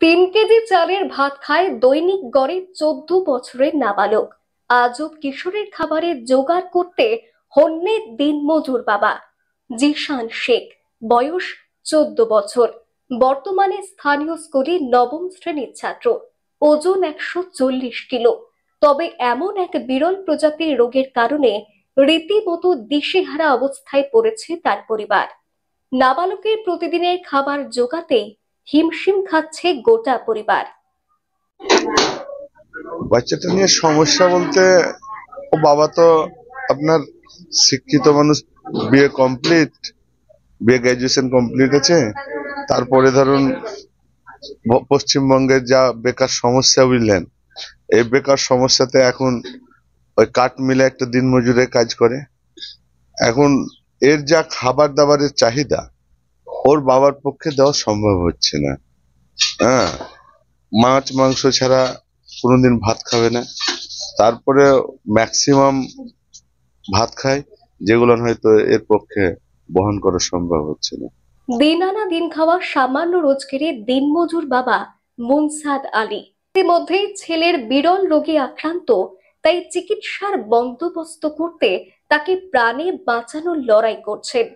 3 KG চালের ভাত খায় দৈনিক গড়ে 14 বছরের নাবালক। আজব কিশোরের খাবারের জোগাড় করতে হন্যে দিনমজুর বাবা। জিশান শেখ, বয়স 14 বছর, বর্তমানে স্থানীয় স্কুলে নবম শ্রেণীর ছাত্র। ওজন 140 কিলো। তবে এমন এক বিরল প্রজাতির রোগের কারণে রীতিমতো দিশেহারা অবস্থায় পড়েছে তার পরিবার। নাবালকের প্রতিদিনের খাবার জোগাতেই হিমশিম খাচ্ছে গোটা পরিবার। বাচ্চাটা নিয়ে সমস্যা বলতে, ও বাবা তো আপনার শিক্ষিত মানুষ, BA complete, BA graduation complete আছে। তারপরে ধরুন পশ্চিমবঙ্গের যা বেকার সমস্যা বুঝলেন, এই বেকার সমস্যাতে এখন ওই কাঠ মিলে একটা দিনমজুরে কাজ করে। এখন এর যা খাবার দাবারের চাহিদা, ওর বাবার পক্ষে দেওয়া সম্ভব হচ্ছে না। হ্যাঁ, মাছ মাংস ছাড়া কোনোদিন ভাত খাবে না। তারপরে ম্যাক্সিমাম ভাত খায়, যেগুলো হয়তো এর পক্ষে বহন করা সম্ভব হচ্ছে না। দিন আনা দিন খাওয়া সামান্য রোজগারের দিনমজুর বাবা মুনসাদ আলী ইতিমধ্যেই ছেলের বিরল রোগে আক্রান্ত। তাই চিকিৎসার বন্দোবস্ত করতে তাকে প্রাণে বাঁচানোর লড়াই করছেন।